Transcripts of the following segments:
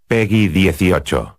Peggy 18.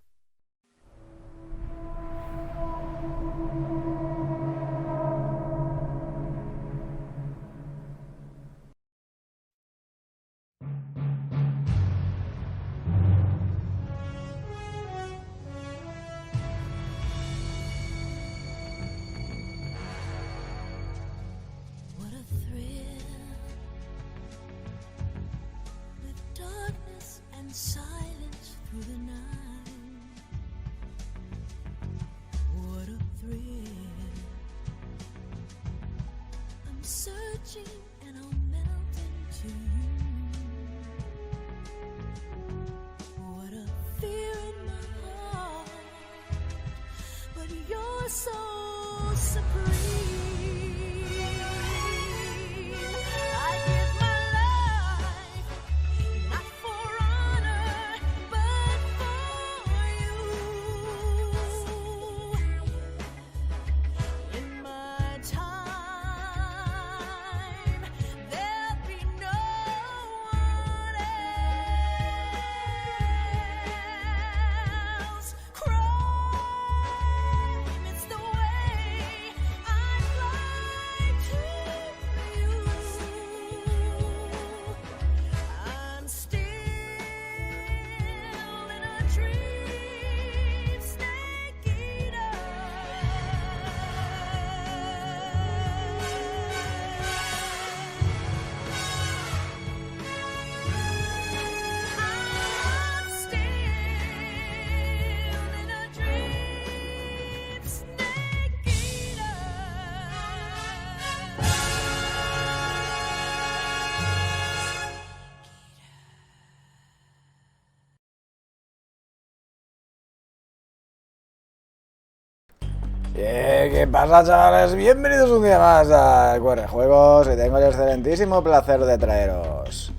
¿Qué pasa, chavales? Bienvenidos un día más a Recuerda Juegos y tengo el excelentísimo placer de traeros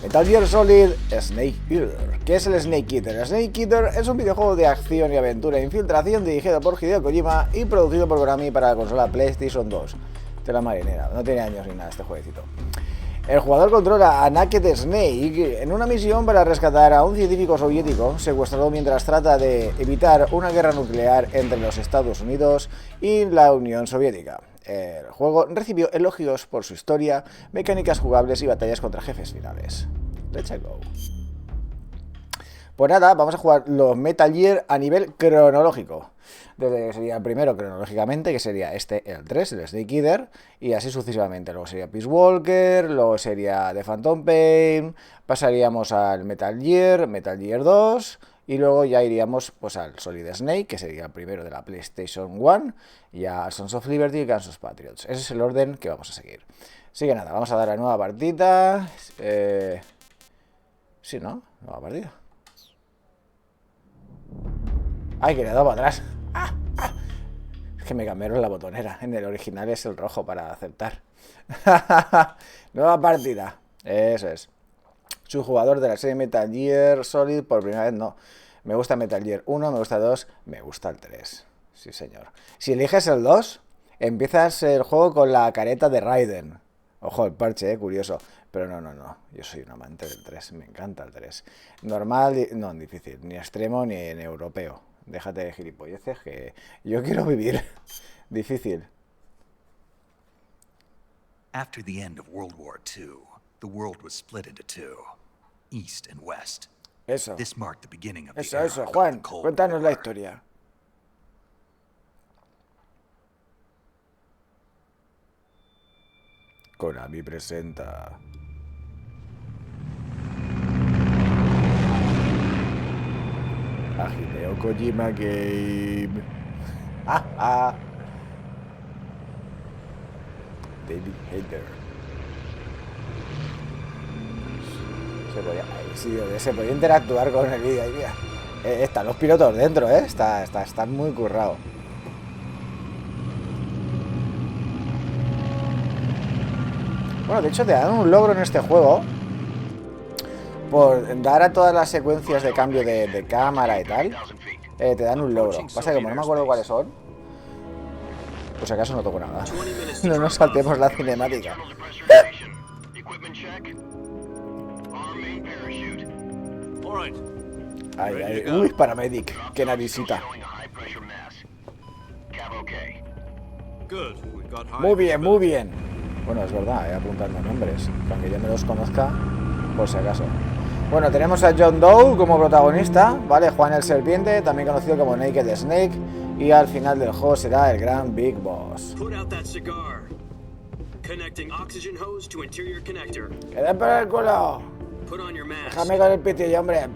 Metal Gear Solid Snake Eater. ¿Qué es el Snake Eater? Snake Eater es un videojuego de acción y aventura e infiltración dirigido por Hideo Kojima y producido por Konami para la consola PlayStation 2. De la marinera, no tiene años ni nada este jueguecito. El jugador controla a Naked Snake en una misión para rescatar a un científico soviético secuestrado mientras trata de evitar una guerra nuclear entre los Estados Unidos y la Unión Soviética. El juego recibió elogios por su historia, mecánicas jugables y batallas contra jefes finales. Let's go. Pues nada, vamos a jugar los Metal Gear a nivel cronológico. Desde que sería el primero cronológicamente, que sería este, el 3, el Snake Eater, y así sucesivamente. Luego sería Peace Walker, luego sería The Phantom Pain, pasaríamos al Metal Gear 2, y luego ya iríamos pues al Solid Snake, que sería el primero de la PlayStation 1, y a Sons of Liberty y Guns of Patriots. Ese es el orden que vamos a seguir. Así que nada, vamos a dar a nueva partida. Sí, ¿no? Nueva partida. Ay, que le he dado para atrás. Es que me cambiaron la botonera. En el original es el rojo para aceptar. Nueva partida. Eso es. Soy jugador de la serie Metal Gear Solid por primera vez. No. Me gusta Metal Gear 1, me gusta el 2, me gusta el 3. Sí, señor. Si eliges el 2, empiezas el juego con la careta de Raiden. Ojo, el parche, curioso. Pero no. Yo soy un amante del 3. Me encanta el 3. Normal, no en difícil. Ni extremo ni en europeo. Déjate de gilipolleces que yo quiero vivir. Difícil. After the end of World War II, the world was split into two, East and West. Eso. This marked the beginning of the Eso, era eso. of the Juan, Cold cuéntanos la War. historia. Konami presenta. A Hideo Kojima Game. David Hayter. Se podía interactuar con el vídeo. Mira, están los pilotos dentro, están muy currados. Bueno, de hecho te dan un logro en este juego por dar a todas las secuencias de cambio de cámara y tal. Te dan un logro. Pasa que como no me acuerdo cuáles son, pues acaso no toco nada. No nos saltemos la cinemática. Ay, ay. Uy, paramedic. Qué narisita. Muy bien, muy bien. Bueno, es verdad, apuntando nombres. Aunque yo me los conozca, por si acaso. Bueno, tenemos a John Doe como protagonista, ¿vale? Juan el Serpiente, también conocido como Naked Snake. Y al final del juego será el gran Big Boss. ¡Queda por el culo! Déjame con el pitillo, hombre.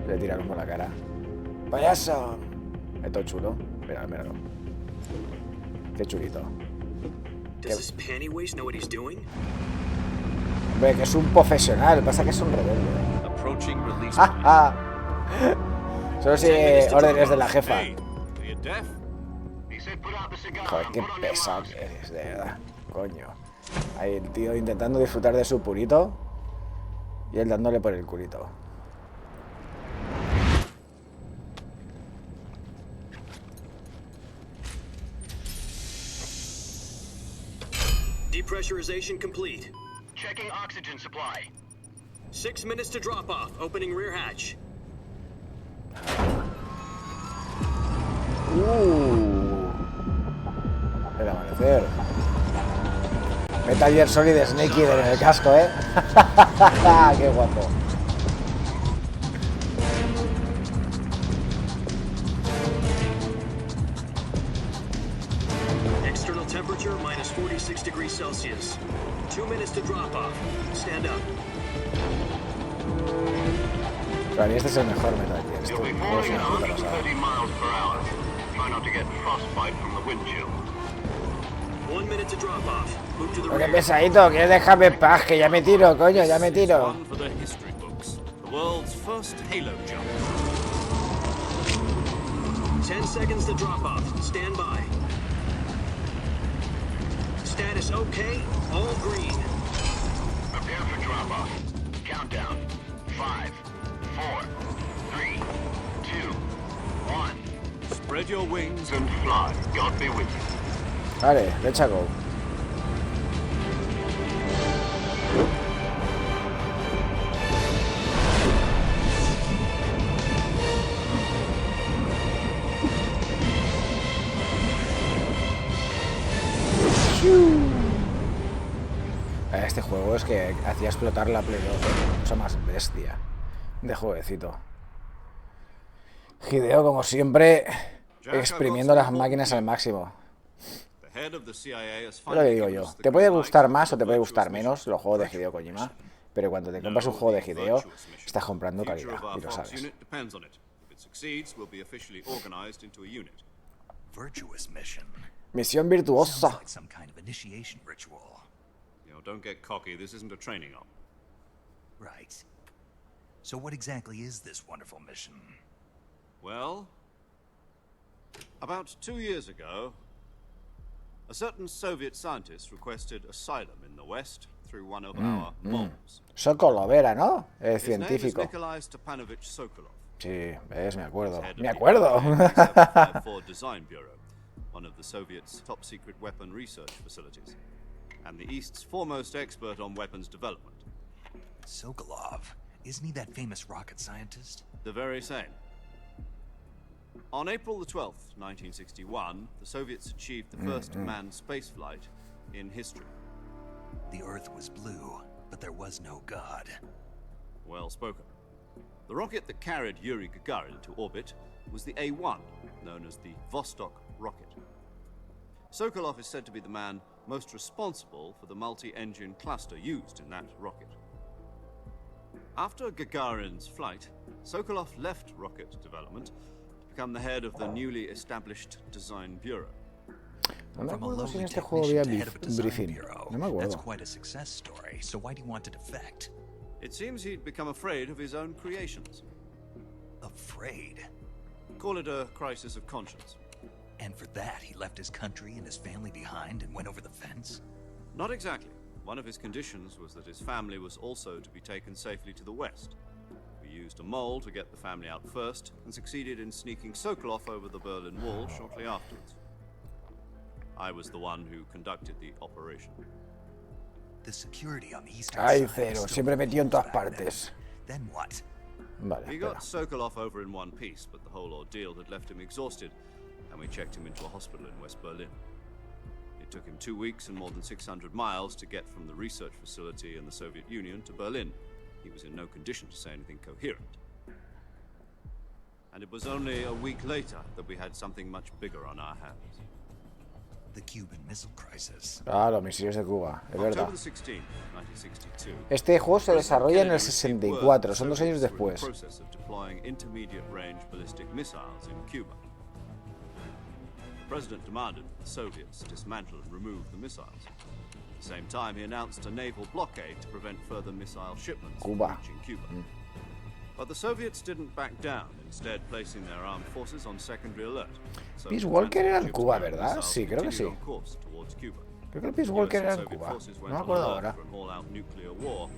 Le tiraron por la cara. ¡Payaso! Esto es chulo. Míralo, míralo. Qué chulito. Hombre, que es un profesional. Pasa que es un rebelde. ¡Ja, Solo sigue órdenes de la jefa. Joder, qué pesado que eres, de verdad. Coño. Ahí el tío intentando disfrutar de su purito. Y él dándole por el culito. Depressurization complete. Checking oxygen supply. 6 minutes to drop off. Opening rear hatch. El amanecer. Metal Gear Solid Snake Eater en el casco, Qué guapo. External temperature minus 46 degrees Celsius. 2 minutes to drop off. Stand up. Para mí este es el mejor Metal Gear. Este juego es una puta pasada. Pero qué pesadito, ¿quieres dejarme en paz? Que ya me tiro, coño, ya me tiro. 10 seconds to drop off. Stand by. Status okay. All green. Prepare for drop off. Countdown. 5, 4, 3, 2, 1. Spread your wings and fly. God be with you. Vale, let's go. Este juego es que hacía explotar la Play 2, cosa más bestia de jueguecito. Hideo, como siempre, exprimiendo las máquinas al máximo. Es lo que digo yo. Te puede gustar más o te puede gustar menos los juegos de Hideo Kojima, pero cuando te compras un juego de Hideo, estás comprando calidad, y lo sabes. Misión Virtuosa. Don't get cocky, this isn't a training op. Right. So what exactly is this wonderful mission? Well, about 2 years ago, a certain Soviet scientist requested asylum in the West through one of our mobs. Sokolov era, ¿no? El His name is científico. Nikolai Stepanovich Sokolov. Sí, ves, me acuerdo. Head of Me the acuerdo. 754 Design Bureau, one of the Soviets' top secret weapon research facilities, and the East's foremost expert on weapons development. Sokolov. Isn't he that famous rocket scientist? The very same. On April the 12th, 1961, the Soviets achieved the first manned spaceflight in history. The Earth was blue, but there was no God. Well spoken. The rocket that carried Yuri Gagarin into orbit was the A-1, known as the Vostok rocket. Sokolov is said to be the man most responsible for the multi-engine cluster used in that rocket. After Gagarin's flight, Sokolov left rocket development to become the head of the newly established Design Bureau. No me From a acuerdo si en lowly este juego había technician to head of a design briefing. bureau. No me That's acuerdo. quite a success story. So why do you want to defect? It seems he'd become afraid of his own creations. Afraid. Call it a crisis of conscience. And for that, he left his country and his family behind and went over the fence? Not exactly. One of his conditions was that his family was also to be taken safely to the west. We used a mole to get the family out first, and succeeded in sneaking Sokolov over the Berlin Wall shortly afterwards. I was the one who conducted the operation. The security on the eastern Ay, side cero, still siempre metido en todas back then. partes. Then what? Vale, We espera. got Sokolov over in one piece, but the whole ordeal had left him exhausted, and we checked him into a hospital in West Berlin. It took him 2 weeks and more than 600 miles to get from the research facility in the Soviet Union to Berlin. He was in no condition to say anything coherent. And it was only a week later that we had something much bigger on our hands. The Cuban Missile Crisis. Claro, misiles de Cuba, es verdad. October the 16th, 1962. Este juego se desarrolla en el 64, son 2 años después. Process of deploying intermediate range ballistic missiles in Cuba. The president demanded that the Soviets dismantle and remove the missiles. At the same time, he announced a naval blockade to prevent further missile shipments from Cuba. reaching Cuba. But the Soviets didn't back down, instead placing their armed forces on secondary alert. So Peace Walker era en ships Cuba, carrying ¿verdad? missiles Sí, creo que sí. continued on course towards Cuba. Creo que el Peace Walker US era and en Soviet Cuba. forces No went me on acuerdo alert ahora. for an all-out nuclear war.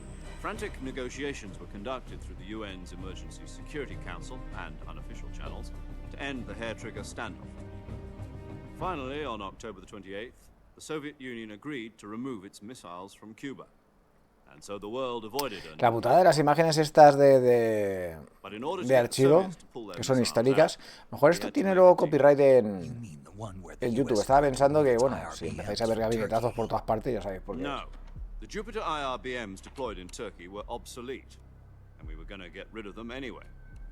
Frantic negotiations were conducted through the UN's Emergency Security Council and unofficial channels to end the hair-trigger standoff. Finally, on October the 28th, the Soviet Union agreed to remove its missiles from Cuba. And so the world avoided an... La putada de las imágenes estas de But in order to de get the archivo, Soviets to pull their que son missiles históricas, out, mejor we esto had to tiene make luego a deal. copyright You en mean the one where en the YouTube. US Estaba pensando que, its bueno, si empezáis a ver IRBMs to gabinetazos Turkey. por todas partes, ya sabéis por qué. No. The Jupiter IRBMs deployed in Turkey were obsolete, and we were going to get rid of them anyway.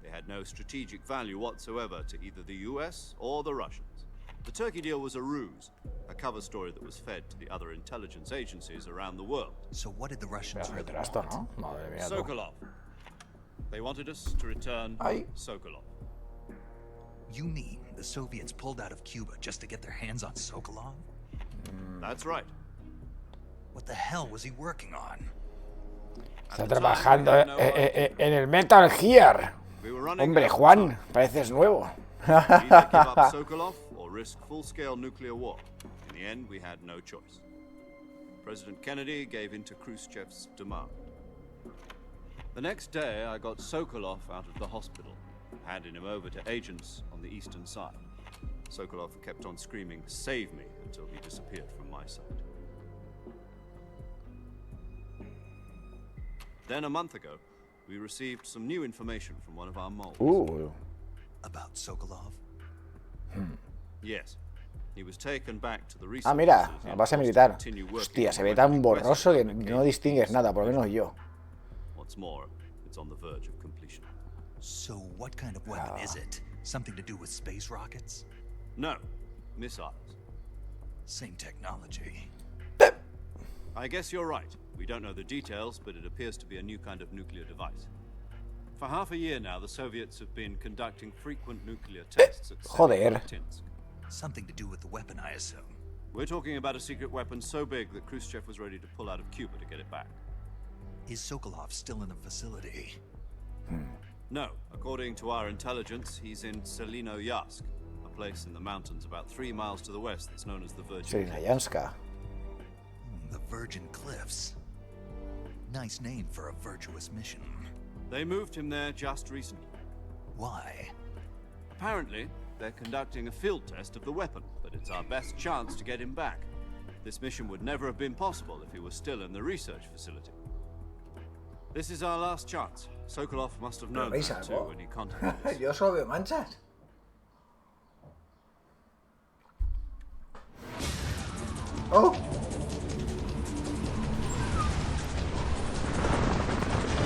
They had no strategic value whatsoever to either the US or the Russians. The Turkey deal was a ruse, a cover story that was fed to the other intelligence agencies around the world. So what did the Russians Pero really trasto, want? ¿no? Madre mía, tú. Sokolov. They wanted us to return Ay. Sokolov. You mean the Soviets pulled out of Cuba just to get their hands on Sokolov? That's right. What the hell was he working on? Está trabajando en el Metal Gear. We were running Hombre, out of Juan, time. pareces nuevo. Either give up Sokolov or risk full-scale nuclear war. In the end, we had no choice. President Kennedy gave in to Khrushchev's demand. The next day, I got Sokolov out of the hospital, handing him over to agents on the eastern side. Sokolov kept on screaming, "Save me," until he disappeared from my sight. Then a month ago, we received some new information from one of our moles. About Sokolov? Yes. He was taken back to the research Ah, mira, facility la and base forced to militar. continue working Hostia, on se the ve tan weapon borroso que requested no distingues nada, por lo menos yo. What's more, it's on the verge of completion. So what kind of weapon is it? Something to do with space rockets? No, missiles. Same technology. I guess you're right. We don't know the details, but it appears to be a new kind of nuclear device. For half a year now, the Soviets have been conducting frequent nuclear tests at Joder. Semipalatinsk. Something to do with the weapon, I assume. We're talking about a secret weapon so big that Khrushchev was ready to pull out of Cuba to get it back. Is Sokolov still in the facility? No, according to our intelligence, he's in Selinoyarsk, a place in the mountains about 3 miles to the west that's known as the Virgin. Selinoyanska. The Virgin Cliffs. Nice name for a virtuous mission. They moved him there just recently. Why? Apparently, they're conducting a field test of the weapon, but it's our best chance to get him back. This mission would never have been possible if he was still in the research facility. This is our last chance. Sokolov must have known ¿Veis that too algo? when he contacted us. Yo solo veo manchas. ¡Oh!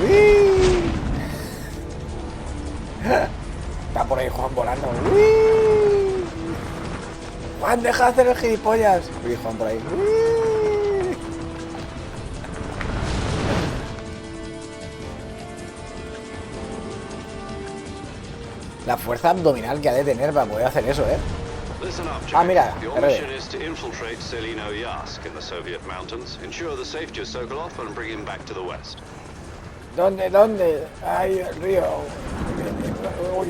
¡Uy! Está por ahí Juan volando. ¡Uy! Juan, deja de hacer el gilipollas. Uy, Juan por ahí. ¡Uy! La fuerza abdominal que ha de tener para poder hacer eso, ¿eh? Listen up, Ah, mira, Your RD. mission is to infiltrate Selinoyarsk in the Soviet mountains, ensure the safety of Sokolov, and bring him back to the west. ¿Dónde? ¿Dónde? Ay, el río. Uy.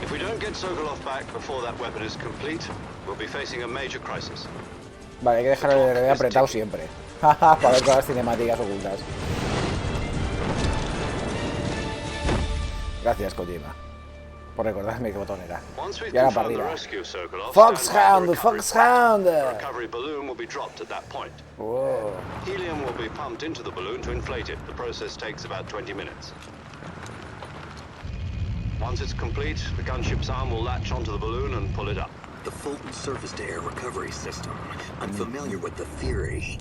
If we don't get Sokolov back before that weapon is complete, we'll be facing a major crisis. Vale, hay que dejar el RD apretado siempre. Para ver todas las cinemáticas ocultas. Gracias, Kojima. Por recordarme qué botón era. Once we've Y ahora para confirmed the arriba. rescue circle off, Foxhound, stand by the recovery Foxhound. point. The recovery balloon will be dropped at that point. Wow. Helium will be pumped into the balloon to inflate it. The process takes about 20 minutes. Once it's complete, the gunship's arm will latch onto the balloon and pull it up. The Fulton surface-to-air recovery system. I'm familiar with the theory.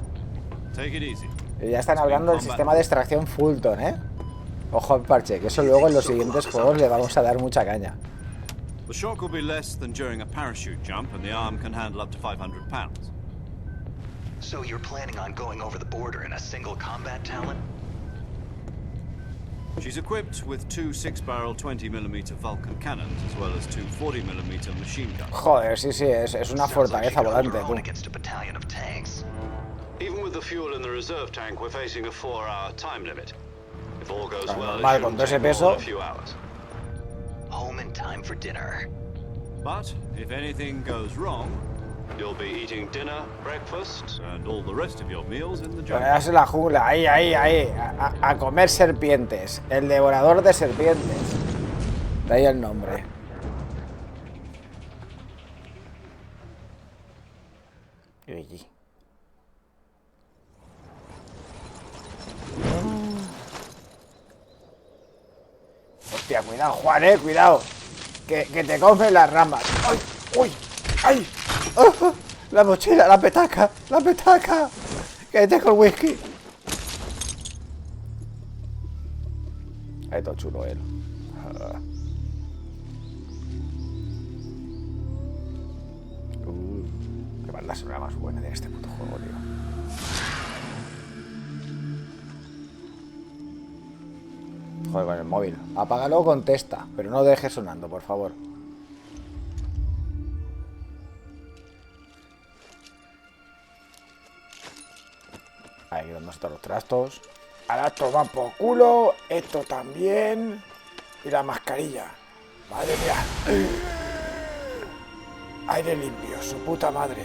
Take it easy. Y ya están hablando del sistema de extracción Fulton, ¿eh? Ojo al parche, que eso luego en los siguientes juegos le vamos a dar mucha caña. The shock will be less than during a parachute jump, and the arm can handle up to 500 pounds. So you're planning on going over the border in a single combat talent? She's equipped with two 6-barrel 20mm Vulcan cannons, as well as two 40mm machine guns. Joder, sí, es una fortaleza volante, tú. Against a battalion of tanks. Even with the fuel in the reserve tank, we're facing a 4-hour time limit. If all goes well, it Normal, con todo shouldn't ese take more peso. than a few hours. Home in time for dinner. But if anything goes wrong, You'll be eating dinner, breakfast, and all the rest of your meals in the jungle. Ponerás en la jungla, ahí, a comer serpientes. El devorador de serpientes. De ahí el nombre. Uy. Hostia, cuidado, Juan, cuidado. Que te comen las ramas. ¡Ay! ¡Uy! ¡Ay! ¡Oh! La mochila, la petaca, la petaca. Que tengo el whisky. Ahí todo chulo él. Qué banda sonora más buena de este puto juego, tío. Joder, con el móvil. Apágalo, contesta, pero no dejes sonando, por favor. Ahí donde están los trastos. Ahora toma por culo. Esto también. Y la mascarilla. Madre mía. Aire limpio, su puta madre.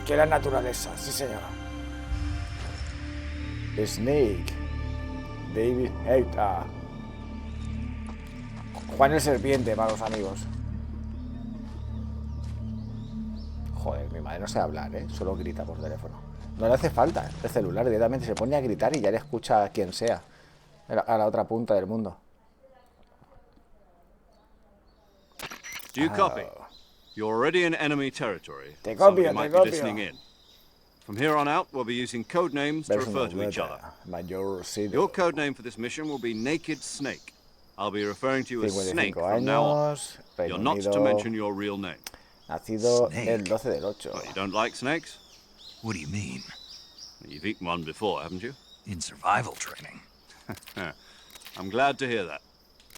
Aquí en la naturaleza, sí señor. Snake. David Hector. Juan el Serpiente, para los amigos. Joder, mi madre no sabe hablar, solo grita por teléfono. No le hace falta el celular, directamente se pone a gritar y ya le escucha a quien sea. A la otra punta del mundo. Do you copy? You're already in enemy territory. Te so copio, you might te be copio. listening in. From here on out, we'll be using code names to refer to each other. Your code name for this mission will be Naked Snake. I'll be referring to you as Snake from now on. You're not to mention your real name. Nacido el 12 del 8. Well, you don't like snakes? What do you mean? You've eaten one before, haven't you? In survival training. I'm glad to hear that.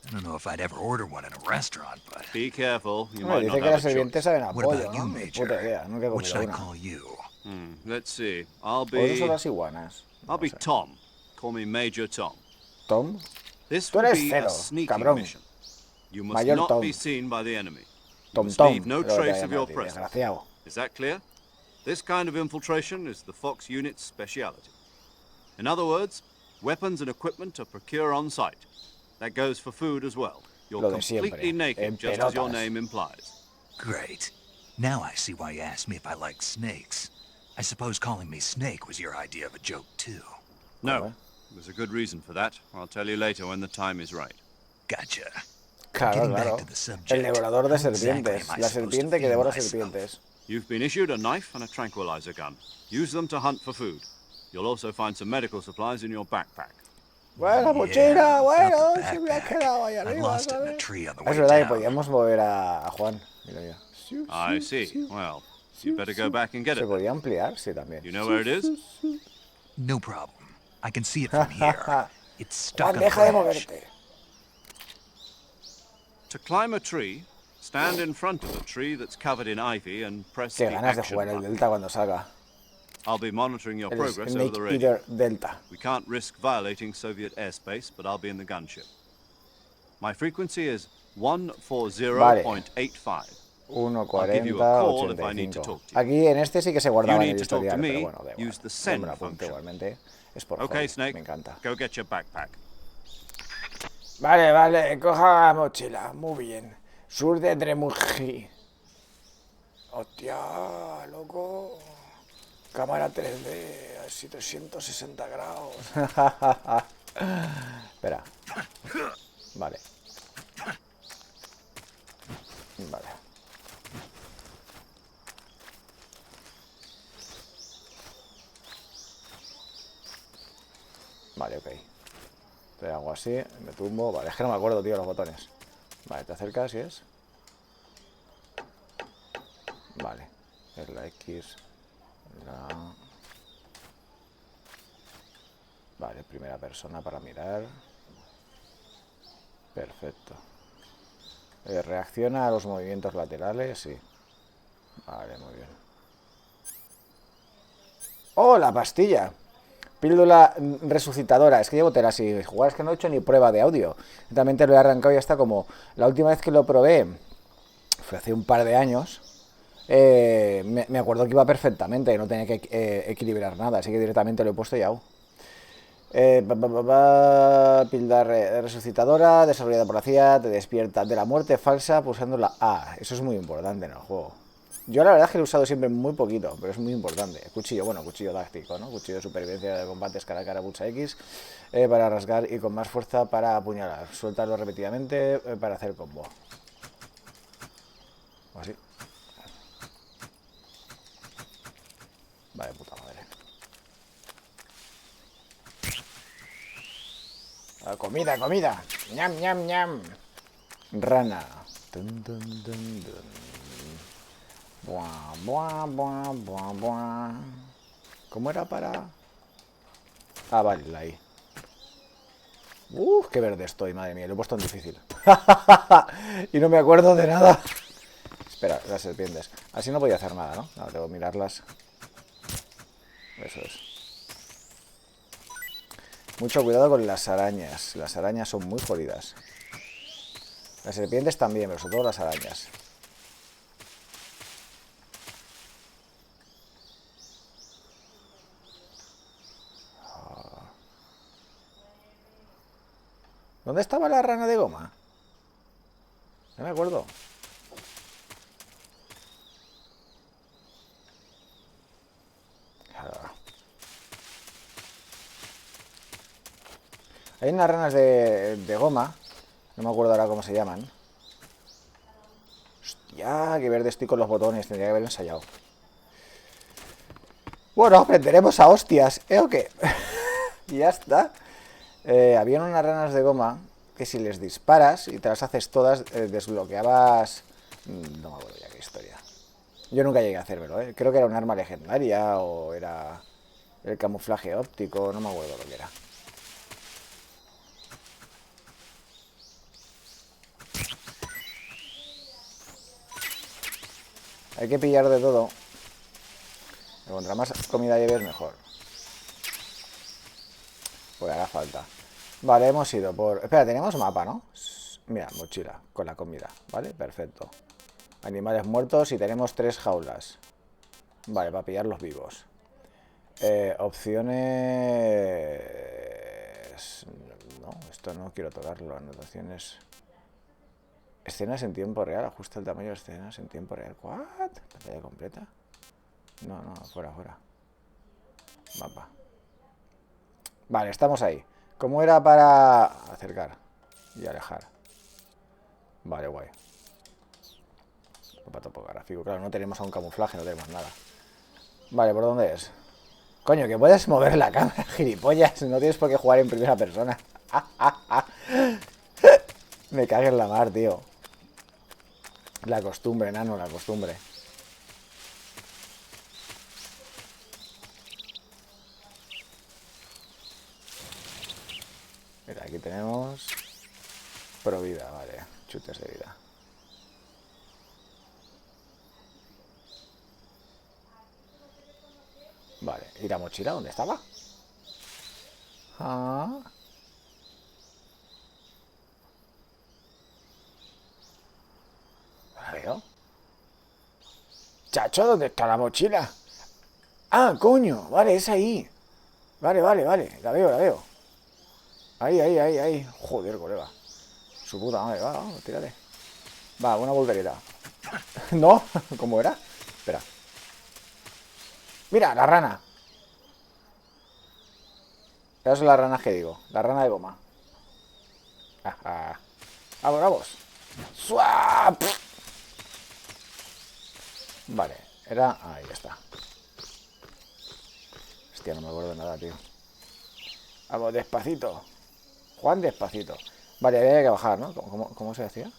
I don't know if I'd ever order one in a restaurant, but... Be careful, you Hombre, might dice not que las have a serpientes choice. saben a What pollo, about you, ¿no? Major? Puta idea, nunca he What should I comido una. call you? Let's see. I'll O eso son be las iguanas. I'll be Tom. Call me Major Tom. Tom. This Tú will eres be Cero, a sneaking cabrón. mission. You must Mayor not Tom. be seen by the enemy. You Tom must Tom. leave no Creo que te trace of llaman your a ti, presence. desgraciado. Is that clear? This kind of infiltration is the Fox unit's speciality. In other words, weapons and equipment are procured on site. That goes for food as well. You're Lo de siempre, completely en naked, just as your pelotas. name implies. Great. Now I see why you asked me if I like snakes. I suppose calling me Snake was your idea of a joke, too. No, there's a good reason for that. I'll tell you later when the time is right. Gotcha. Claro, Getting back claro. to the subject, El devorador de how exactly serpientes. am I La supposed to serpiente que feel devora myself? serpientes. You've been issued a knife and a tranquilizer gun. Use them to hunt for food. You'll also find some medical supplies in your backpack. Bueno, mochila, Yeah, bueno, about the se me ha backpack. quedado ahí I arriba, lost it in a ¿sabes? tree on the Es way verdad que down. podíamos mover a Juan. Mira, mira. I see. Well, you better go back and get Se it. podía ampliar, sí, también. You know where it is? No problem. I can see it from here. It's stuck Juan, on a deja de branch. moverte. To climb a tree, stand in front of the tree that's covered in ivy and press Qué the ganas de action jugar el button. Delta cuando salga. I'll be monitoring your El progress over Snake the radio. Eater Delta. We can't risk violating Soviet airspace, but I'll be in the gunship. My frequency is 140.85. 1.40, call if I need to 85. talk to you. Aquí en este sí que se guardaba You en need el to talk to historial, me, pero bueno, da igual. use the Yo send me lo apunto function. igualmente. Es por Okay, hobby, Snake, me encanta. go get your backpack. Vale, vale, coja la mochila. Muy bien. Sur de Tremuji. Hostia, loco. Cámara 3D, así 360 grados. Espera. Vale. Vale. Vale, ok. Te hago así, me tumbo. Vale, es que no me acuerdo, tío, los botones. Vale, te acercas y es. Vale. Es la X. La... Vale, primera persona para mirar. Perfecto. Reacciona a los movimientos laterales, sí. Vale, muy bien. ¡Oh, la pastilla! Píldora resucitadora. Es que llevo tela sin jugar, es que no he hecho ni prueba de audio. También te lo he arrancado y ya está como... La última vez que lo probé fue hace un par de años. Me acuerdo que iba perfectamente, que no tenía que equilibrar nada, así que directamente lo he puesto y hago. Píldora resucitadora, desarrollada por la CIA, te despierta de la muerte falsa pulsando la A. Eso es muy importante en el juego. Yo la verdad es que lo he usado siempre muy poquito, pero es muy importante. Cuchillo, bueno, cuchillo táctico, ¿no? Cuchillo de supervivencia de combates cara a cara, pulsa X para rasgar y con más fuerza para apuñalar. Suéltalo repetidamente para hacer combo. O así. Vale, puta madre. Comida, comida. Ñam, ñam, ñam. Rana. Dun, dun, dun, dun. Buah, buah, buah, buah, buah. ¿Cómo era para...? Ah, vale, la I. Qué verde estoy, madre mía. Lo he puesto en difícil. Y no me acuerdo de nada. Espera, las serpientes. Así no podía hacer nada, ¿no? No, tengo que mirarlas. Eso es. Mucho cuidado con las arañas. Las arañas son muy jodidas. Las serpientes también, pero sobre todo las arañas. ¿Dónde estaba la rana de goma? No me acuerdo. Hay unas ranas de goma. No me acuerdo ahora cómo se llaman. Hostia, qué verde estoy con los botones. Tendría que haber ensayado. Bueno, aprenderemos a hostias, ¿O qué? Y ya está. Habían unas ranas de goma que si les disparas y te las haces todas, desbloqueabas... No me acuerdo ya qué historia. Yo nunca llegué a hacérmelo, ¿eh? Creo que era un arma legendaria o era el camuflaje óptico, no me acuerdo lo que era. Hay que pillar de todo. Contra más comida lleves, mejor. Pues hará falta. Vale, hemos ido por... Espera, tenemos mapa, ¿no? Mira, mochila con la comida. Vale, perfecto. Animales muertos y tenemos 3 jaulas. Vale, para pillar los vivos. Opciones... No, esto no quiero tocarlo. Anotaciones... Escenas en tiempo real. Ajusta el tamaño de escenas en tiempo real. ¿What? ¿Pantalla completa? No, no, fuera, fuera. Mapa. Vale, estamos ahí. ¿Cómo era para acercar y alejar? Vale, guay. Mapa topográfico. Claro, no tenemos aún camuflaje, no tenemos nada. Vale, ¿por dónde es? Coño, que puedes mover la cámara, gilipollas. No tienes por qué jugar en primera persona. Me cago en la mar, tío. La costumbre, nano, la costumbre. Mira, aquí tenemos pro vida, vale, chutes de vida. Vale, ¿y la mochila dónde estaba? Ah. ¿La veo? Chacho, ¿dónde está la mochila? Ah, coño, vale, es ahí. Vale, vale, vale, la veo, la veo. Ahí, ahí, ahí, ahí. Joder, colega. Su puta madre, va, vamos, tírate. Va, una voltereta. ¿No? ¿Cómo era? Espera. Mira, la rana. Esas son las ranas que digo. La rana de goma. Vamos, vamos. ¡Swap! Vale, era... Ahí está. Hostia, no me acuerdo de nada, tío. Vamos, despacito. Juan, despacito. Vale, había que bajar, ¿no? ¿Cómo se decía?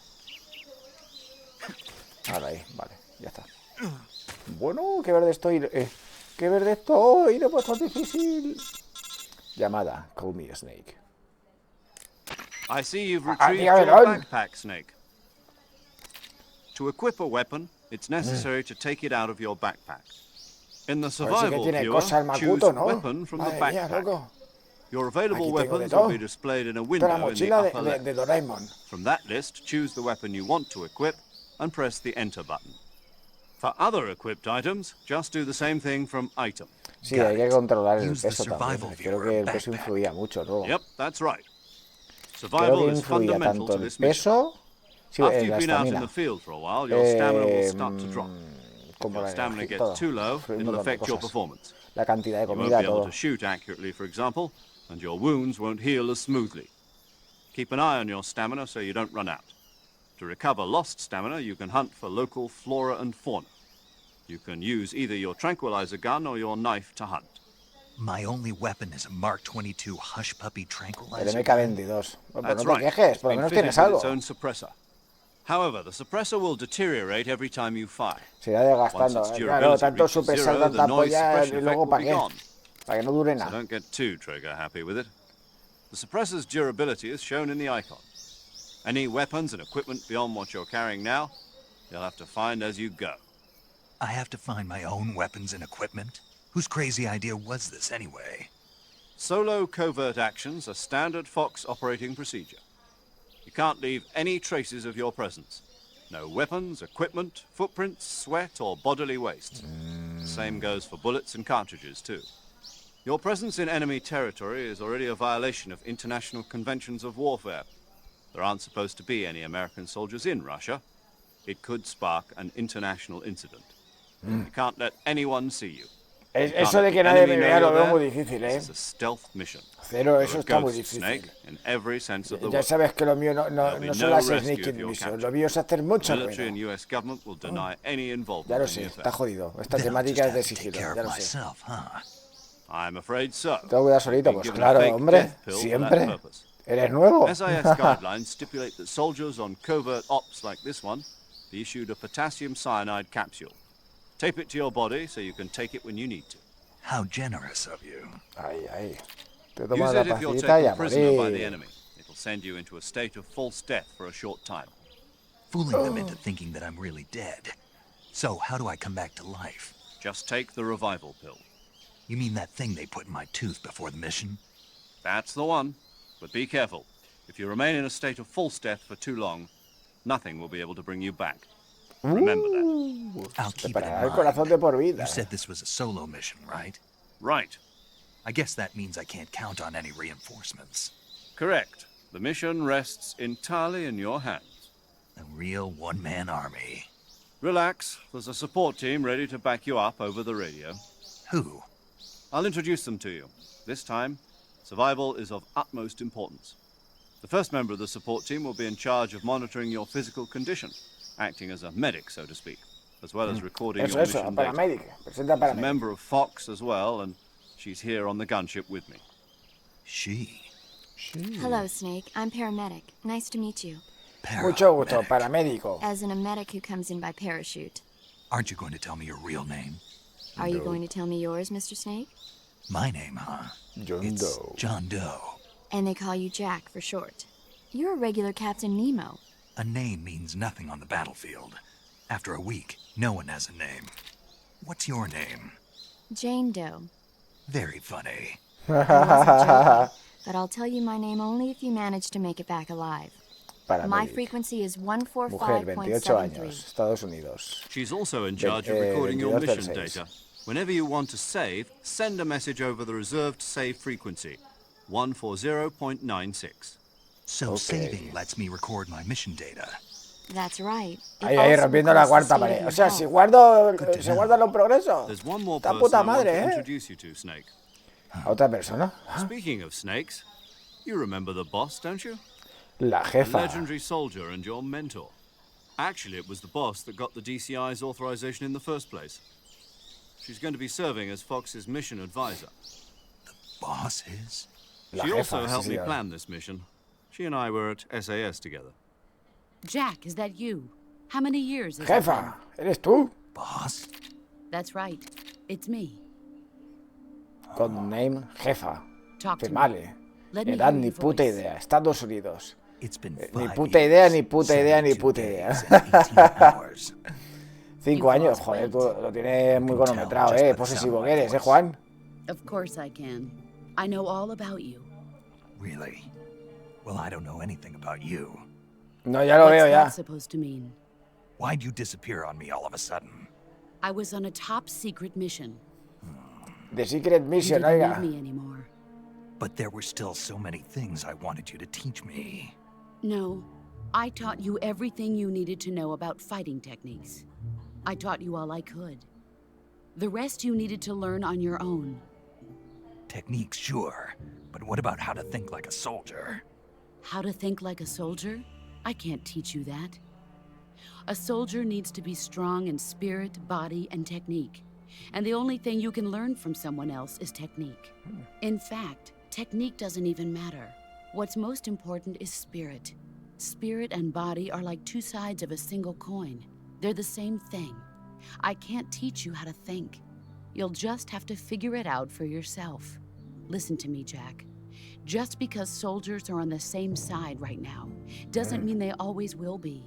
Ahora ahí, vale, ya está. Bueno, qué verde estoy. Qué verde estoy. No puedo ser difícil. Llamada, call me a snake. I see you've retrieved your backpack, Snake. To equip a weapon, it's necessary to take it out of your backpack. In the survival viewer, choose weapon from the backpack. Your available weapons will be displayed in a window in the upper left. From that list, choose the weapon you want to equip and press the enter button. For other equipped items, just do the same thing from item. Sí, hay que controlar el peso también. Creo que el peso influía mucho, ¿no? Yep, that's right. Creo que influía tanto el peso... Sí, After la you've been out in estamina. the field for a while, your stamina will start to drop. Como If your la stamina energía, gets todo. too low, Influye un it'll montón de affect your cosas. performance. La cantidad de You won't comida, be able todo. to shoot accurately, for example, and your wounds won't heal as smoothly. Keep an eye on your stamina so you don't run out. To recover lost stamina, you can hunt for local flora and fauna. You can use either your tranquilizer gun or your knife to hunt. My only weapon is a Mark 22 hush puppy El tranquilizer. MK22. Pues That's no te right. quejes, It's por lo been menos fitted tienes with algo. its own suppressor. However, the suppressor will deteriorate every time you fire. Se irá desgastando. Once its Claro, durability tanto reaches supesar, zero, tanta the noise polla, suppression y effect luego will ¿para be qué? gone. Para que no dure So nada. don't get too trigger happy with it. The suppressor's durability is shown in the icon. Any weapons and equipment beyond what you're carrying now, you'll have to find as you go. I have to find my own weapons and equipment? Whose crazy idea was this anyway? Solo covert actions are standard Fox operating procedure. You can't leave any traces of your presence. No weapons, equipment, footprints, sweat, or bodily waste. The same goes for bullets and cartridges, too. Your presence in enemy territory is already a violation of international conventions of warfare. There aren't supposed to be any American soldiers in Russia. It could spark an international incident. You can't let anyone see you. Eso de que nadie me vea lo veo muy difícil, ¿eh? It's a stealth mission. Cero, eso You're a está muy ghost, difícil. Snake, in every sense of the Ya word. sabes que lo mío no There'll be son no las rescue sneak of your mission. capture. Lo mío es hacer mucho Military and ruido. US government will deny any Ya involvement lo in sé, the está affair. jodido. Esta Then I'll temática es just de have to take sigilo, care ya of lo sé. myself, huh? I'm afraid so. Tengo que cuidar solito, You've pues been given claro, a fake hombre. death pill for that Siempre. purpose. ¿Eres nuevo? SIS guidelines stipulate that soldiers on covert ops like this one be issued a potassium cyanide capsule. Tape it to your body so you can take it when you need to. How generous of you. Ay, ay. Te Use tomas la it if you're pastillita y taken a prisoner by the morir. enemy. It'll send you into a state of false death for a short time. Fooling them into thinking that I'm really dead. So, how do I come back to life? Just take the revival pill. You mean that thing they put in my tooth before the mission? That's the one. But be careful. If you remain in a state of false death for too long, nothing will be able to bring you back. Remember that. I'll Te keep it in parará el corazón mind. de por vida. You said this was a solo mission, right? Right. I guess that means I can't count on any reinforcements. Correct. The mission rests entirely in your hands. A real one-man army. Relax. There's a support team ready to back you up over the radio. Who? I'll introduce them to you. This time, survival is of utmost importance. The first member of the support team will be in charge of monitoring your physical condition, acting as a medic, so to speak, as well as recording Eso, your eso, mission data. paramédico. Presenta She's a paramédico. member of Fox as well, and she's here on the gunship with me. She. Hello, Snake. I'm paramedic. Nice to meet you. Mucho gusto, Paramedic. paramédico. As in a medic who comes in by parachute. Aren't you going to tell me your real name? Are you going to tell me yours, Mr. Snake? My name, huh? John It's Doe. John Doe. And they call you Jack for short. You're a regular Captain Nemo. A name means nothing on the battlefield. After a week, no one has a name. What's your name? Jane Doe. Very funny. I wasn't joking, but I'll tell you my name only if you manage to make it back alive. My Paramédico. frequency is Mujer, 28 años, 145.73. Estados Unidos. She's also in charge of recording your 22 del mission 6. data. Whenever you want to save, send a message over the reserved save frequency, 140.96. So saving lets me record my mission data. That's right. It Ahí, also rompiendo la records the cuarta state of pared. O your sea, health. si guardo, se guardan los progresos. There's one more Esta person puta I want madre, to introduce you to, Snake. A otra persona. Speaking of snakes, you remember the boss, don't you? La A jefa. legendary soldier and your mentor. Actually, it was the boss that got the DCI's authorization in the first place. She's going to be serving as Fox's mission advisor. Boss is? La She jefa, also sí, helped me señor. plan this mission. She and I were at SAS together. Jack, is that you? How many years has it Jefa, ¿eres tú? Boss? been? That's right. It's me. Codename Jefa. Talk to me. Firmale. Let me Edad hear ni your puta voice. idea. Estados Unidos. It's been Ni 5 puta idea, years, ni puta idea, ni 72 puta idea. days, and 18 hours. 5 años, joder, tú lo tienes muy cronometrado, just by the posesivo sound que of my eres, voice. Juan. Of course I can. I know all about you. Really? Well, I don't know anything about you. No, ya lo What's veo ya. that supposed to mean? Why'd you disappear on me all of a sudden? I was on a top secret mission. The Secret You Mission, didn't oiga. need me anymore. But there were still so many things I wanted you to teach me. No, I taught you everything you needed to know about fighting techniques. I taught you all I could. The rest you needed to learn on your own. Techniques, sure. But what about how to think like a soldier? How to think like a soldier? I can't teach you that. A soldier needs to be strong in spirit, body, and technique. And the only thing you can learn from someone else is technique. In fact, technique doesn't even matter. What's most important is spirit. Spirit and body are like two sides of a single coin. They're the same thing. I can't teach you how to think. You'll just have to figure it out for yourself. Listen to me, Jack. Just because soldiers are on the same side right now doesn't mean they always will be.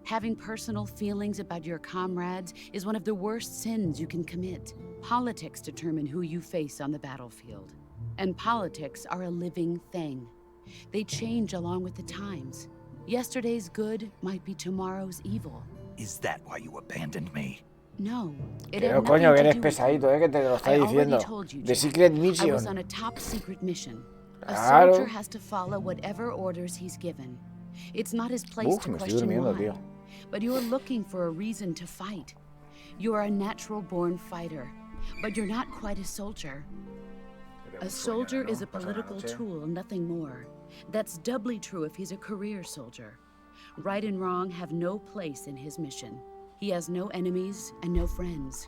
Having personal feelings about your comrades is one of the worst sins you can commit. Politics determine who you face on the battlefield. And politics are a living thing. They change along with the times. Yesterday's good might be tomorrow's evil. Is that why you abandoned me? No, it Pero had coño, que nothing to eres do with pesadito, you. que te lo está I already diciendo. told you, The Jack. Secret I was Mission. on a top secret mission. A Claro. soldier has to follow whatever orders he's given. It's not his place Uf, to me estoy question durmiendo, why. tío. But you're looking for a reason to fight. You are a natural-born fighter, but you're not quite a soldier. A soldier is a political tool, nothing more. That's doubly true if he's a career soldier. Right and wrong have no place in his mission. He has no enemies and no friends.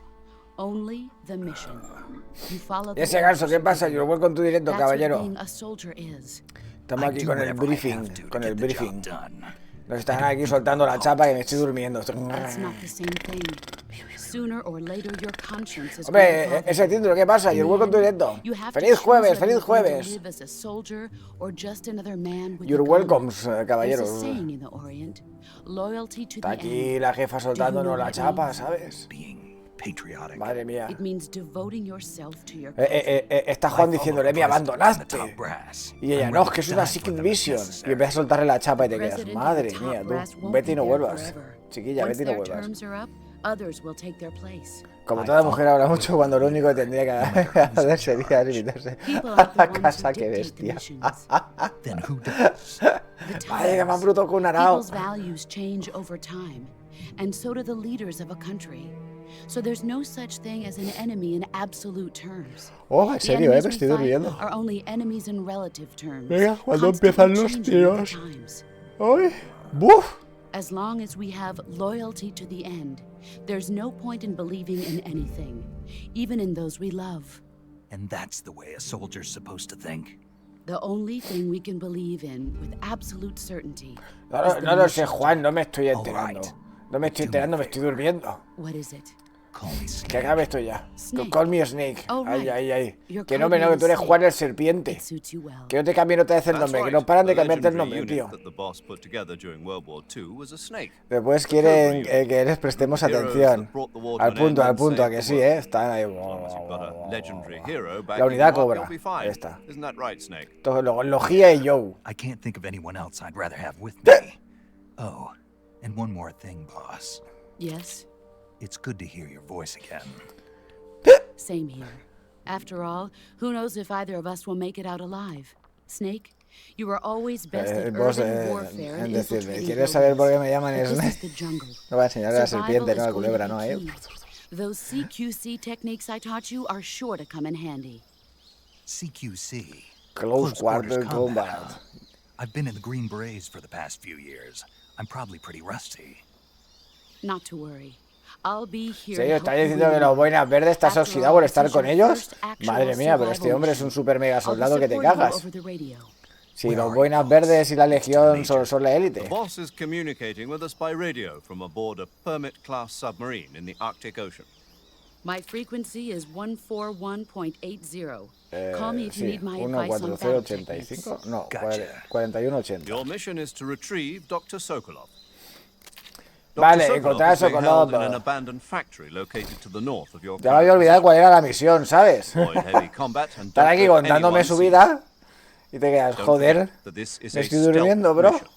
Only the mission. You follow the Ese ganso, ¿qué orders pasa? you Yo lo give. voy con tu directo, That's what caballero. being a soldier is. Estamos I aquí do con el whatever I briefing. have to Con get el the briefing. job done. Nos están aquí soltando la chapa que me estoy durmiendo. That's not the same thing. Sooner or later, your conscience is Hombre, going to bother ese you. título, ¿qué pasa? Yo In voy con tu the end, directo. you have to Feliz choose jueves, whether feliz you're going to jueves. live as a soldier or just another man with You're a gun. welcomes, There's caballero. a saying in the Orient, loyalty to Está the aquí end. la jefa Do you know soltándonos la what it chapa, means? ¿sabes? Being patriotic. Madre mía. It means devoting yourself to your country. Está I Juan follow diciéndole, the me president and the abandonaste. top brass. Y ella, I'm no, ready es que to es una die for Secret them if Mission. Y necessary. empieza a soltarle la chapa y te quedas, President and madre the top mía, brass tú. won't Vete y be no there vuelvas. forever. Chiquilla, Once vete y no their vuelvas. terms are up, others will take their place. Como I toda follow mujer habla the mucho cuando lo único que tendría que hacer sería limitarse People a aren't the la ones who casa, que dictate the bestia. missions. Then who does? The Vaya, que más times. bruto que un arao. People's values change over time, and so do the leaders of a country. So there's no such thing as an enemy in absolute terms. Oh, en The serio, enemies me we estoy fight durmiendo. are only enemies in relative terms. Venga, cuando constantly empiezan los changing with the tiros. times. ¡Ay! ¡Buf! As long as we have loyalty to the end, there's no point in believing in anything, even in those we love. And that's the way a soldier's supposed to think. The only thing we can believe in with absolute certainty No, is no, the no lo sé, mission. Juan, no me estoy All enterando. right. No me estoy Do me a enterando, me estoy favor. durmiendo. What is it? Call me Que Snake. acabe esto ya. Snake. Call me Snake. Oh, Ay, right. ay, ay. Your Que no me no, que tú eres codename is Juan el Snake. serpiente. It suits you well. Que no te cambien otra vez el That's nombre, que right. no paran de The cambiarte el legendary nombre, unit tío. that the boss put together during World War II was a snake. Después quieren que les prestemos Heroes atención. that brought the war to Al an punto, end al and punto, a saved que the sí, world. Están ahí. As long as you've got a legendary hero La backing unidad you up, cobra. you'll be fine. Ahí está. Isn't that right, Snake? Todo, Logía y Joe. I can't think of anyone else I'd rather have with me. Oh, and one more thing, boss. Yes, It's good to hear your voice again. same here. After all, who knows if either of us will make it out alive? Snake, You are always best at Vos, urban warfare en and decirle, infiltrating ¿quieres saber por qué me buildings. llaman But this Snake? is the jungle. No voy a enseñarle a la Survival serpiente, is no, a la going to culebra, be no, key. Those CQC techniques I taught you are sure to come in handy. CQC. Close Quarters Quarter Combat. huh? I've been in the Green Berets for the past few years. I'm probably pretty rusty. Not to worry. I'll be here. ¿Serio? ¿Estás diciendo que los boinas verdes estás oxidado por estar con ellos? Madre mía, pero este hombre es un super mega soldado que te cagas. Si los boinas verdes y la legión son la élite. The boss is communicating with us by radio from aboard a Permit-class submarine in the Arctic Ocean. My frequency is 141.80. Call me if you Sí, need my advice on battle techniques. 14085, no, Gotcha. 4180. Your mission is to retrieve Dr. Sokolov. Vale, Dr. encontrar a is being held in an Sokolov. abandoned factory located to the north of your Ya me había olvidado cuál era la misión, ¿sabes? Avoid heavy combat and Estar don't aquí let contándome anyone su see you. vida y te quedas, Don't joder, forget that this is me a estoy stealth durmiendo, bro. mission.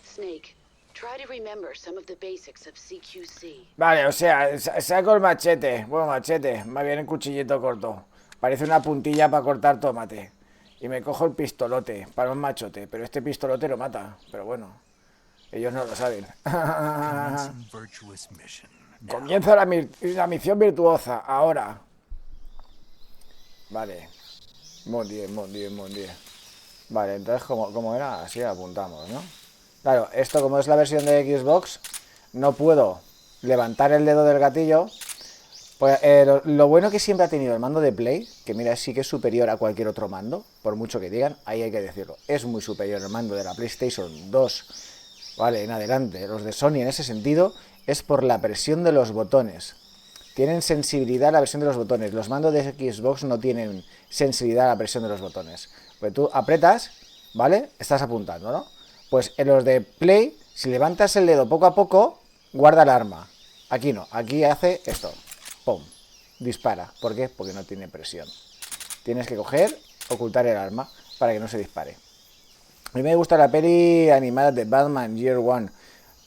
Snake, try to remember some of the basics of CQC. Vale, o sea, saco el machete. Bueno, machete, más bien el cuchillito corto. Parece una puntilla para cortar tomate. Y me cojo el pistolote para un machote. Pero este pistolote lo mata. Pero bueno, ellos no lo saben. Virtuous mission. Comienza la misión virtuosa, ahora. Vale. Muy bien, muy bien, muy bien. Vale, entonces, ¿cómo era? Así apuntamos, ¿no? Claro, esto como es la versión de Xbox, no puedo levantar el dedo del gatillo. Pues, lo bueno que siempre ha tenido el mando de Play, que mira, sí que es superior a cualquier otro mando, por mucho que digan, ahí hay que decirlo. Es muy superior el mando de la PlayStation 2, vale, en adelante. Los de Sony en ese sentido es por la presión de los botones. Tienen sensibilidad a la presión de los botones. Los mandos de Xbox no tienen sensibilidad a la presión de los botones. Pues tú apretas, ¿vale? Estás apuntando, ¿no? Pues en los de Play, si levantas el dedo poco a poco, guarda el arma. Aquí no, aquí hace esto. ¡Pum! Dispara. ¿Por qué? Porque no tiene presión. Tienes que coger, ocultar el arma para que no se dispare. A mí me gusta la peli animada de Batman Year One.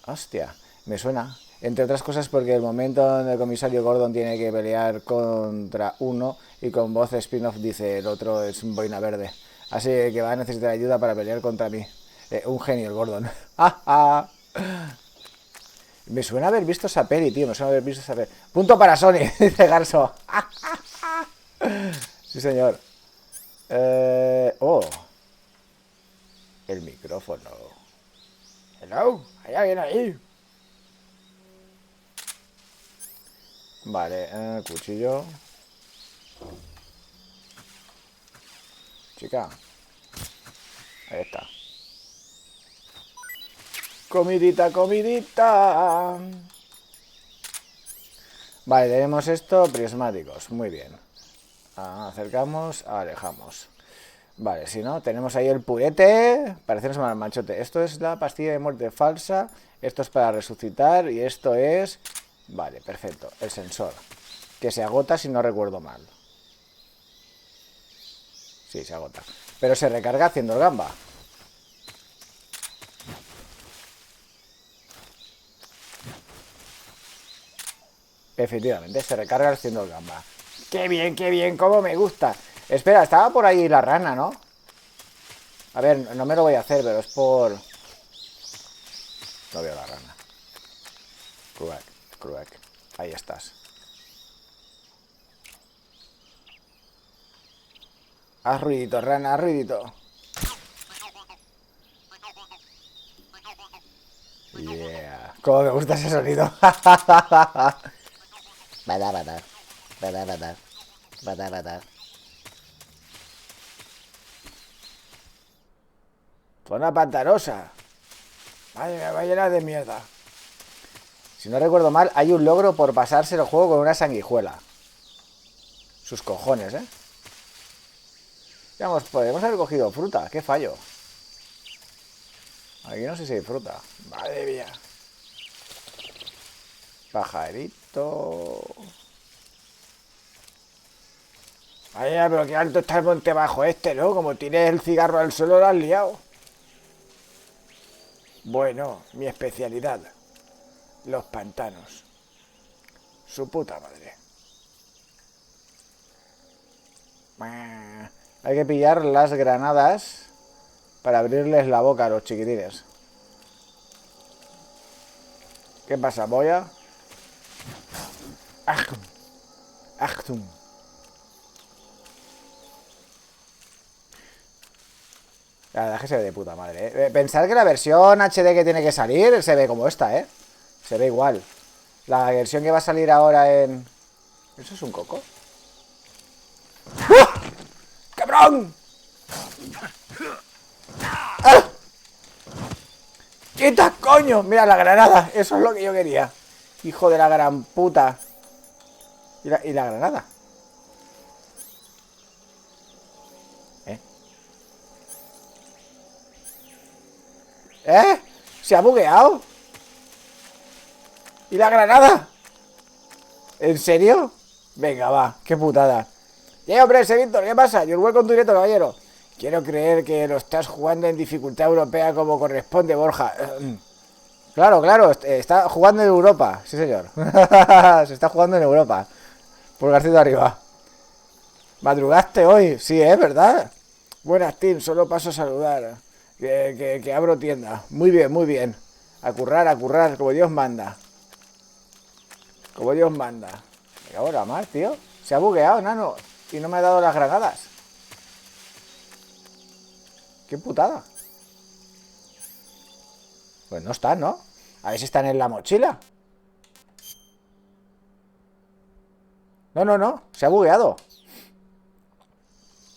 Hostia, me suena. Entre otras cosas porque el momento en el comisario Gordon tiene que pelear contra uno y con voz spin-off dice el otro es un boina verde. Así que va a necesitar ayuda para pelear contra mí. Un genio el Gordon. Me suena haber visto esa peli, tío. Me suena haber visto esa peli. Punto para Sony, dice Garso. Sí, señor. Oh. El micrófono. Hello. Hay alguien ahí. Vale, cuchillo. Chica. Ahí está. Comidita, comidita. Vale, tenemos esto, prismáticos. Muy bien. Acercamos, alejamos. Vale, si no, tenemos ahí el purete. Parecemos mal machote. Esto es la pastilla de muerte falsa. Esto es para resucitar. Y esto es... Vale, perfecto. El sensor. Que se agota si no recuerdo mal. Sí, se agota. Pero se recarga haciendo el gamba. Efectivamente, se recarga haciendo el gamba. ¡Qué bien! ¡Cómo me gusta! Espera, estaba por ahí la rana, ¿no? A ver, no me lo voy a hacer, pero es por... No veo la rana. Cruac. Ahí estás. Haz ruidito, rana, haz ruidito. Yeah. Cómo me gusta ese sonido. Badar. Zona pantanosa. Madre mía, va llena de mierda. Si no recuerdo mal, hay un logro por pasarse el juego con una sanguijuela. Sus cojones, ¿eh? Digamos, podemos haber cogido fruta. Qué fallo. Aquí no sé si hay fruta. Madre mía. Pajarito. Vaya, pero qué alto está el monte bajo este, ¿no? Como tienes el cigarro al suelo, lo has liado. Bueno, mi especialidad. Los pantanos. Su puta madre. Hay que pillar las granadas para abrirles la boca a los chiquitines. ¿Qué pasa, boya? Achtung. La verdad es que se ve de puta madre, ¿eh? Pensar que la versión HD que tiene que salir se ve como esta, ¿eh? Se ve igual. La versión que va a salir ahora en... ¿Eso es un coco? ¡Ah! ¡Cabrón! ¡Ah! ¡Quita, coño! Mira, la granada. Eso es lo que yo quería. Hijo de la gran puta. ¿Y la granada? ¿Se ha bugueado? ¿Y la granada? ¿En serio? Venga, va, qué putada. Hombre, ese Víctor, ¿qué pasa? Yo welcome tu directo, caballero. Quiero creer que lo estás jugando en dificultad europea como corresponde, Borja. Claro, claro, está jugando en Europa. Sí, señor. Se está jugando en Europa. Pulgarcito arriba. ¿Madrugaste hoy? Sí, ¿verdad? Buenas, Tim, solo paso a saludar. Que abro tienda. Muy bien, muy bien. A currar, como Dios manda. Como Dios manda. Y ahora más, tío. Se ha bugueado, nano. Y no me ha dado las granadas. Qué putada. Pues no están, ¿no? A ver si están en la mochila. No. Se ha bugueado.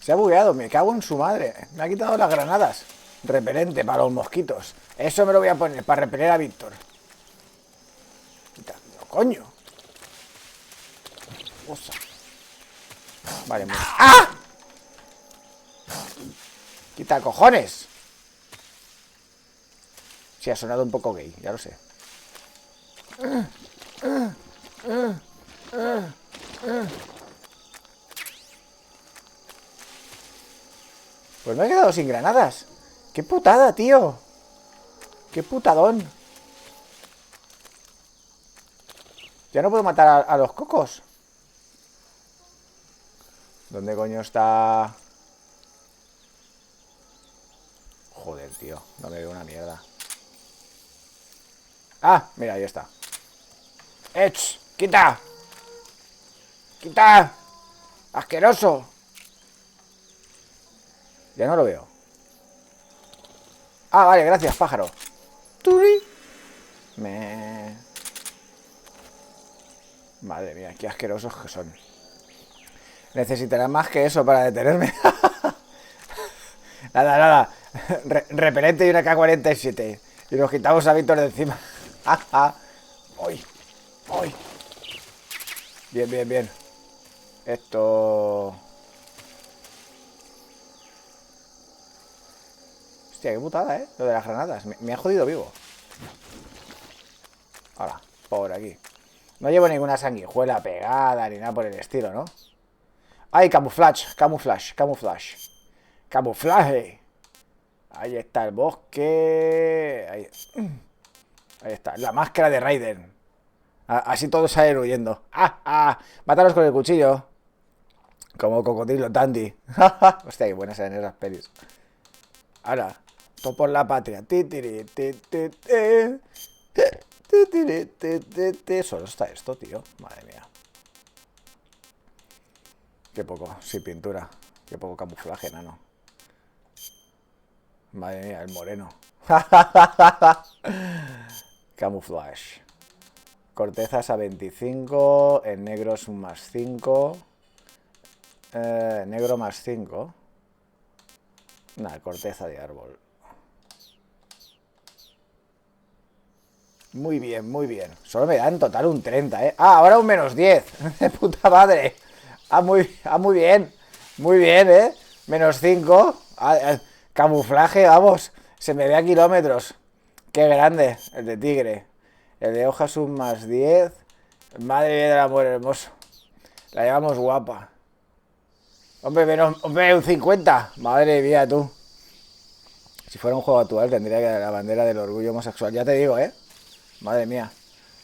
Se ha bugueado. Me cago en su madre. Me ha quitado las granadas. Repelente para los mosquitos. Eso me lo voy a poner para repeler a Víctor. Quítalo, coño. Cosa. Vale, muy... ¡Ah! Quita cojones. Sí, ha sonado un poco gay, ya lo sé. Pues me he quedado sin granadas. ¡Qué putada, tío! ¡Qué putadón! Ya no puedo matar a los cocos. ¿Dónde coño está? Joder, tío. No me veo una mierda. Ah, mira, ahí está. ¡Ech! ¡Quita! ¡Quita! ¡Asqueroso! Ya no lo veo. Ah, vale, gracias, pájaro. ¡Turi! Madre mía, qué asquerosos que son. Necesitarán más que eso para detenerme. Nada. Repelente y una K47. Y nos quitamos a Víctor de encima. ¡Uy! Bien. Esto... Hostia, qué putada, ¿eh? Lo de las granadas. Me ha jodido vivo. Ahora, por aquí. No llevo ninguna sanguijuela pegada ni nada por el estilo, ¿no? ¡Ay, camuflaje! ¡Camuflaje! Ahí está el bosque. Ahí está. La máscara de Raiden. Así todos salen huyendo. Mátalos con el cuchillo. Como cocodrilo dandy. Hostia, qué buenas eran esas pelis. Ahora, todo por la patria. Solo está esto, tío. Madre mía. Qué poco, sin pintura. Qué poco camuflaje, nano. Madre mía, el moreno. Camuflaje. Cortezas a 25. En negro es un más 5. Negro más 5. Una corteza de árbol. Muy bien. Solo me da en total un 30, ¿eh? Ah, ahora un menos 10. De puta madre. Muy bien. Muy bien, ¿eh? Menos 5. Camuflaje, vamos. Se me ve a kilómetros. Qué grande. El de tigre. El de hojas un más 10. Madre mía del amor hermoso. La llevamos guapa. Hombre, un 50. Madre mía, tú. Si fuera un juego actual tendría que la bandera del orgullo homosexual. Ya te digo, ¿eh? Madre mía.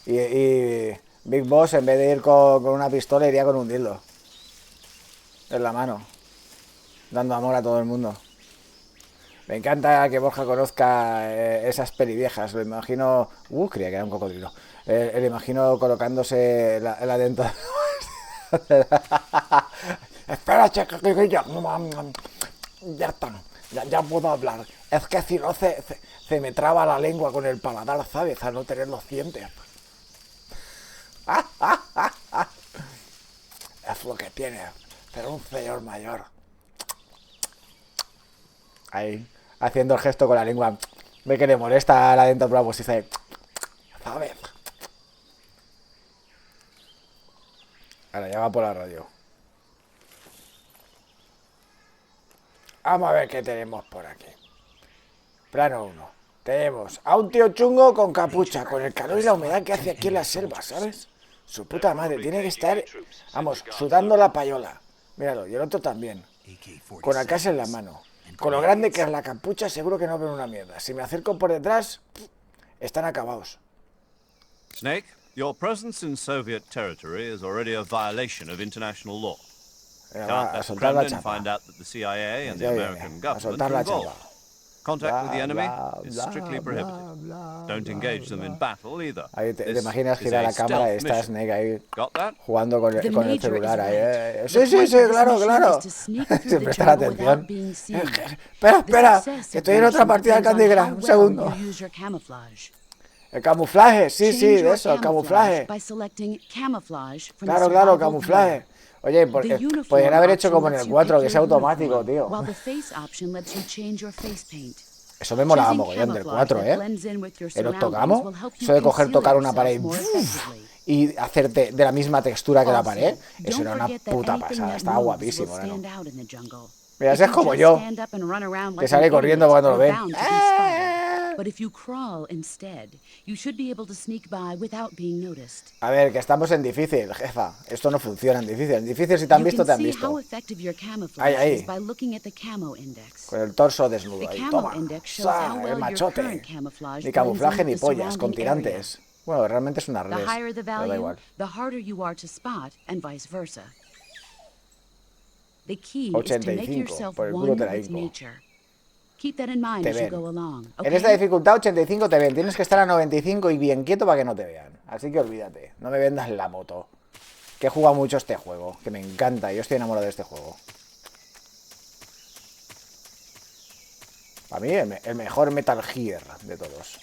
Y Big Boss, en vez de ir con una pistola, iría con un dildo en la mano. dando amor a todo el mundo. Me encanta que Borja conozca esas peliviejas. Lo imagino... creía que era un cocodrilo. Lo imagino colocándose la dentro... Espera, chica, que ya está. Ya puedo hablar. Es que si no se me traba la lengua con el paladar, ¿sabes? A no tener los dientes. Es lo que tiene ser un señor mayor. Ahí, haciendo el gesto con la lengua. Ve que le molesta la dentadura, pues dice, ¿sabes? Ahora ya va por la radio. Vamos a ver qué tenemos por aquí. Plano 1. Tenemos a un tío chungo con capucha, con el calor y la humedad que hace aquí en la selva, ¿sabes? Su puta madre, tiene que estar, vamos, sudando la payola. Míralo, y el otro también. Con la casa en la mano. Con lo grande que es la capucha, seguro que no ven una mierda. Si me acerco por detrás, están acabados. Snake, your presence in Soviet territory is already a violation of international law. Va, a soltar la chapa. Find out that the CIA and the American a soltar la chapa. Contact with the enemy is strictly prohibited. Don't engage them in battle either. Ahí te imaginas girar la cámara y está Snake ahí jugando con el celular ahí. Sí, claro. Sin prestar atención. Espera, que estoy en otra partida de Candy Crush. Un segundo. El camuflaje, sí, de eso, el camuflaje. Claro, camuflaje. Oye, podrían haber hecho como en el 4, que sea automático, tío. Eso me molaba mogollón del 4, ¿eh? El octogamo, eso de tocar una pared y hacerte de la misma textura que la pared, eso era una puta pasada, estaba guapísimo, ¿no? Mira, ese es como yo, que sale corriendo cuando lo ve. A ver, que estamos en difícil, jefa. Esto no funciona en difícil. En difícil, si te han visto, te han visto. Ahí. Con el torso desnudo ahí. Toma. El machote. Ni camuflaje ni pollas, con tirantes. Bueno, realmente es una red, pero da igual. 85, por el culo te la hinco. Te ven. En esta dificultad 85 te ven. Tienes que estar a 95 y bien quieto para que no te vean. Así que olvídate. No me vendas la moto. Que he jugado mucho este juego. Que me encanta. Yo estoy enamorado de este juego. Para mí el mejor Metal Gear de todos.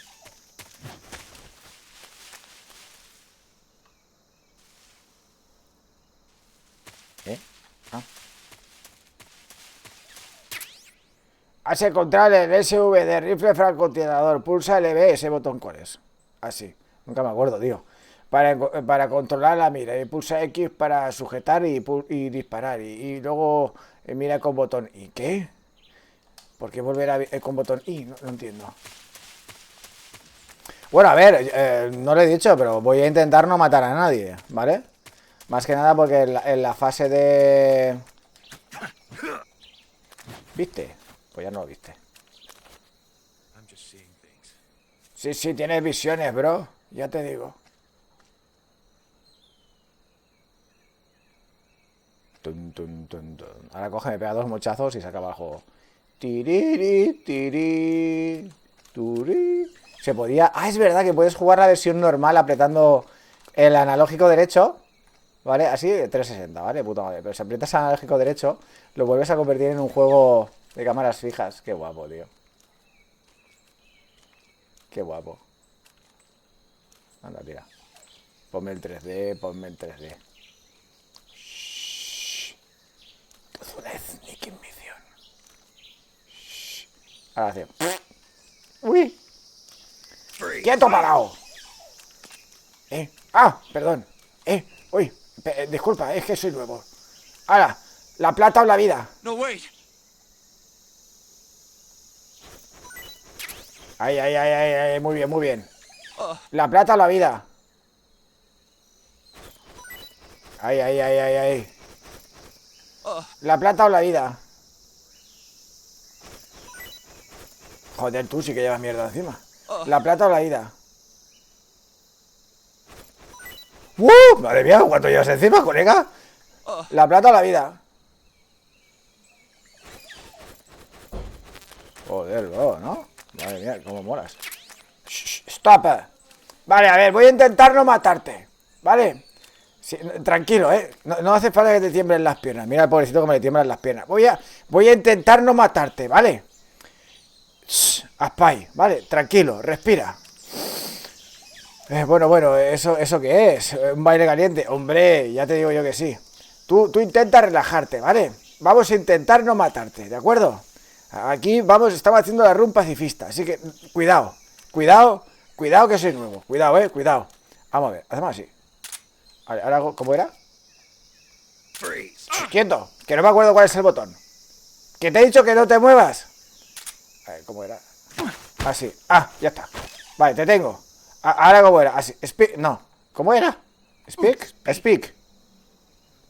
Hace control el SV de rifle francotirador. Pulsa LB, ese botón, ¿cuál es? Así. Nunca me acuerdo, tío. Para controlar la mira. Y pulsa X para sujetar y disparar. Y luego mira con botón I. ¿Qué? ¿Por qué volver con botón I? No entiendo. Bueno, a ver, no lo he dicho, pero voy a intentar no matar a nadie, ¿vale? Más que nada porque en la fase de... ¿Viste? Pues ya no lo viste. Sí, tienes visiones, bro. Ya te digo. Ahora coge, me pega 2 mochazos y se acaba el juego. Se podía... Ah, es verdad que puedes jugar la versión normal apretando el analógico derecho. ¿Vale? Así, 360, ¿vale? Puta madre. Pero si aprietas el analógico derecho, lo vuelves a convertir en un juego de cámaras fijas. Qué guapo, tío. Qué guapo. Anda, tira. Ponme el 3D, ponme el 3D. Shhh. Es una sneaking misión. Shhh. Ahora hace... ¡Uy! ¡Quieto, parado! ¡Ah! Perdón. ¡Uy! Disculpa, es que soy nuevo. ¡Hala! ¿La plata o la vida? No, wait. Ay, muy bien. ¿La plata o la vida? Ay. ¿La plata o la vida? Joder, tú sí que llevas mierda encima. ¿La plata o la vida? Madre mía, ¿cuánto llevas encima, colega? ¿La plata o la vida? Joder, bro, ¿no? Madre mía, cómo molas. Stop. Vale, a ver, voy a intentar no matarte, ¿vale? Sí, tranquilo, no hace falta que te tiemblen las piernas. Mira al pobrecito como le tiemblan las piernas. Voy a intentar no matarte, ¿vale? Aspay, ¿vale? Tranquilo, respira. Bueno, ¿eso qué es? ¿Un baile caliente? Hombre, ya te digo yo que sí. Tú intenta relajarte, ¿vale? Vamos a intentar no matarte, ¿de acuerdo? Aquí estamos haciendo la run pacifista. Así que, cuidado que soy nuevo. Cuidado, cuidado. Vamos a ver, hacemos así. Vale, ahora, ¿cómo era? Quieto, que no me acuerdo cuál es el botón. Que te he dicho que no te muevas. A ver, ¿cómo era? Así, ya está. Vale, te tengo. Ahora, ¿cómo era? Así, speak, no. ¿Cómo era? Speak.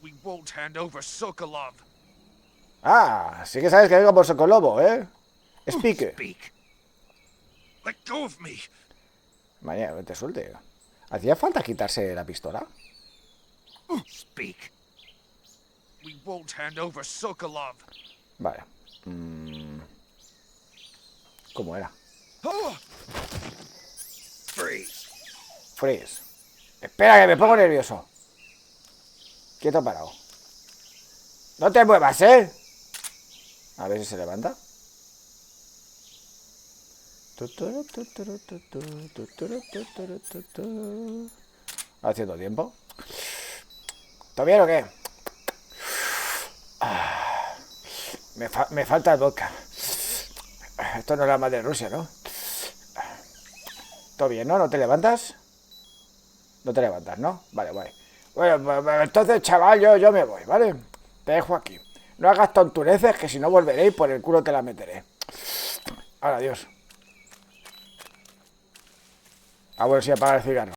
We won't hand over Sokolov. Sí que sabes que vengo por Sokolovo, Speak. Speak. Let go of me. Mañana, te suelte. ¿Hacía falta quitarse la pistola? Speak. We won't hand over Sokolov. Vale. ¿Cómo era? Freeze. Espera, que me pongo nervioso. Quieto parado. No te muevas, A ver si se levanta. Haciendo tiempo. ¿Está bien o qué? Me falta el vodka. Esto no es la madre de Rusia, ¿no? ¿Todo bien, no? ¿No te levantas? No te levantas, ¿no? Vale. Bueno, entonces, chaval, yo me voy, ¿vale? Te dejo aquí. No hagas tontureces, que si no volveré y por el culo te la meteré. Ahora, adiós. Bueno, sí, apaga el cigarro.